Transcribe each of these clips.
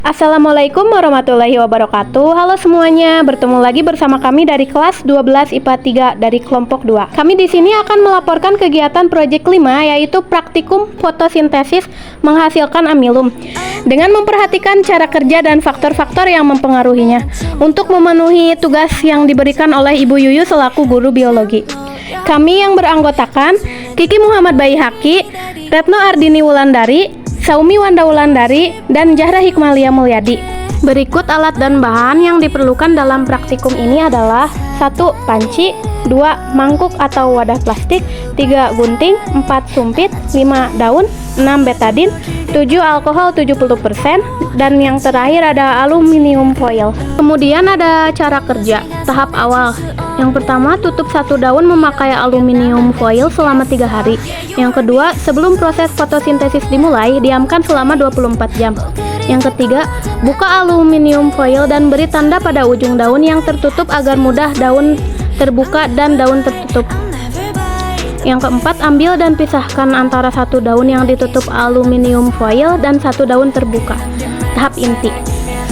Assalamualaikum warahmatullahi wabarakatuh. Halo semuanya, bertemu lagi bersama kami dari kelas 12 IPA 3 dari kelompok 2. Kami di sini akan melaporkan kegiatan proyek 5 yaitu praktikum fotosintesis menghasilkan amilum dengan memperhatikan cara kerja dan faktor-faktor yang mempengaruhinya untuk memenuhi tugas yang diberikan oleh Ibu Yuyu selaku guru biologi. Kami yang beranggotakan Kiki Muhammad Baihaqi, Retno Ardini Wulandari, Saumi Wanda Wulandari, dan Zahra Hikmalia Mulyadi. Berikut alat dan bahan yang diperlukan dalam praktikum ini adalah 1. Panci, 2. Mangkuk atau wadah plastik, 3. Gunting, 4. Sumpit, 5. Daun, 6. Betadin, 7. Alkohol 70%, dan yang terakhir ada aluminium foil. Kemudian ada cara kerja. Tahap awal. Yang pertama, tutup satu daun memakai aluminium foil selama 3 hari. Yang kedua, sebelum proses fotosintesis dimulai, diamkan selama 24 jam. Yang ketiga, buka aluminium foil dan beri tanda pada ujung daun yang tertutup agar mudah daun terbuka dan daun tertutup. Yang keempat, ambil dan pisahkan antara satu daun yang ditutup aluminium foil dan satu daun terbuka. Tahap inti.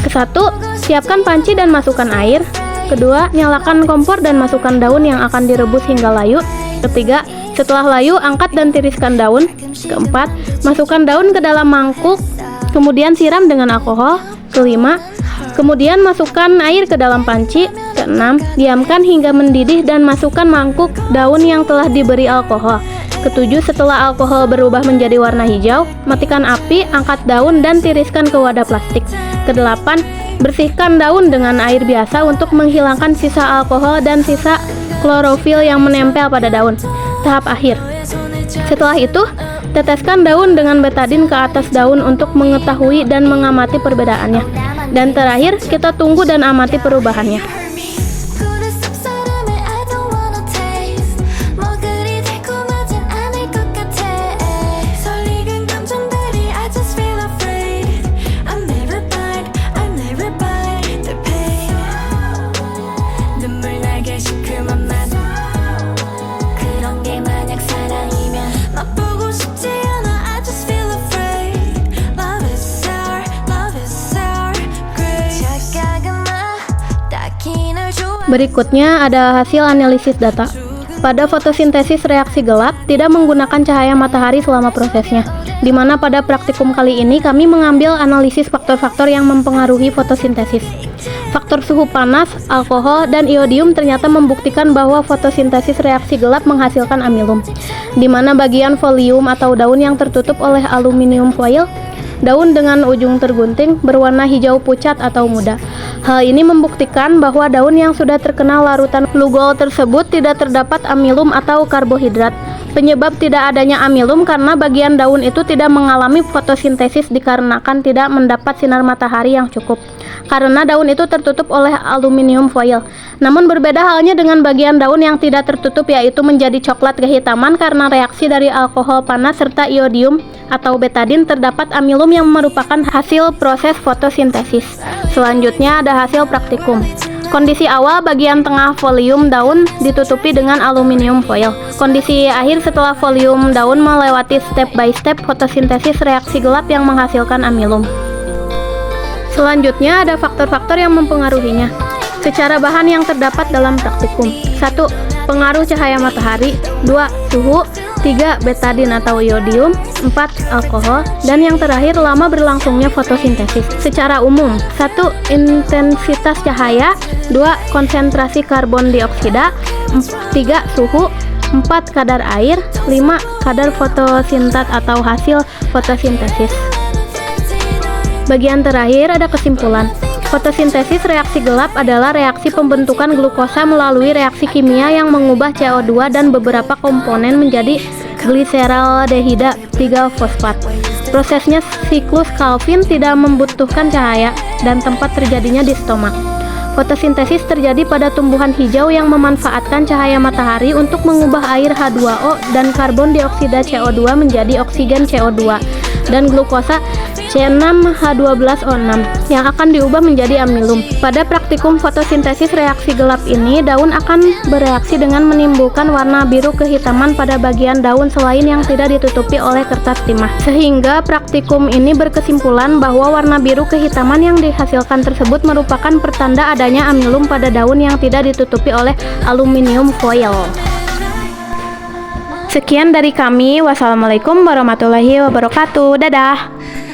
Kesatu, siapkan panci dan masukkan air. Kedua, nyalakan kompor dan masukkan daun yang akan direbus hingga layu. Ketiga, setelah layu, angkat dan tiriskan daun. Keempat, masukkan daun ke dalam mangkuk, kemudian siram dengan alkohol. Kelima, kemudian masukkan air ke dalam panci. Keenam, diamkan hingga mendidih dan masukkan mangkuk daun yang telah diberi alkohol. Ketujuh, setelah alkohol berubah menjadi warna hijau, matikan api, angkat daun dan tiriskan ke wadah plastik. Kedelapan, bersihkan daun dengan air biasa untuk menghilangkan sisa alkohol dan sisa klorofil yang menempel pada daun. Tahap akhir. Setelah itu, teteskan daun dengan betadin ke atas daun untuk mengetahui dan mengamati perbedaannya. Dan terakhir, kita tunggu dan amati perubahannya. Berikutnya ada hasil analisis data. Pada fotosintesis reaksi gelap, tidak menggunakan cahaya matahari selama prosesnya, di mana pada praktikum kali ini kami mengambil analisis faktor-faktor yang mempengaruhi fotosintesis. Faktor suhu panas, alkohol, dan iodium ternyata membuktikan bahwa fotosintesis reaksi gelap menghasilkan amilum, di mana bagian folium atau daun yang tertutup oleh aluminium foil, daun dengan ujung tergunting, berwarna hijau pucat atau muda. Hal ini membuktikan bahwa daun yang sudah terkena larutan glukol tersebut tidak terdapat amilum atau karbohidrat. Penyebab tidak adanya amilum karena bagian daun itu tidak mengalami fotosintesis dikarenakan tidak mendapat sinar matahari yang cukup, karena daun itu tertutup oleh aluminium foil. Namun berbeda halnya dengan bagian daun yang tidak tertutup, yaitu menjadi coklat kehitaman karena reaksi dari alkohol panas serta iodium atau betadin. Terdapat amilum yang merupakan hasil proses fotosintesis. Selanjutnya ada hasil praktikum. Kondisi awal, bagian tengah folium daun ditutupi dengan aluminium foil. Kondisi akhir, setelah folium daun melewati step by step fotosintesis reaksi gelap yang menghasilkan amilum. Selanjutnya ada faktor-faktor yang mempengaruhinya. Secara bahan yang terdapat dalam praktikum. 1. Pengaruh cahaya matahari. 2. Suhu. 3. Betadin atau iodium. 4. Alkohol. Dan yang terakhir, lama berlangsungnya fotosintesis. Secara umum. 1. Intensitas cahaya. 2. Konsentrasi karbon dioksida. 3. Suhu. 4. Kadar air. 5. Kadar fotosintat atau hasil fotosintesis. Bagian terakhir ada kesimpulan. Fotosintesis reaksi gelap adalah reaksi pembentukan glukosa melalui reaksi kimia yang mengubah CO2 dan beberapa komponen menjadi gliseraldehida 3-fosfat. Prosesnya siklus Calvin, tidak membutuhkan cahaya dan tempat terjadinya di stoma. Fotosintesis terjadi pada tumbuhan hijau yang memanfaatkan cahaya matahari untuk mengubah air H2O dan karbon dioksida CO2 menjadi oksigen CO2 dan glukosa C6H12O6 yang akan diubah menjadi amilum. Pada praktikum fotosintesis reaksi gelap ini, daun akan bereaksi dengan menimbulkan warna biru kehitaman pada bagian daun selain yang tidak ditutupi oleh kertas timah. Sehingga praktikum ini berkesimpulan bahwa warna biru kehitaman yang dihasilkan tersebut merupakan pertanda adanya amilum pada daun yang tidak ditutupi oleh aluminium foil. Sekian dari kami. Wassalamualaikum warahmatullahi wabarakatuh. Dadah.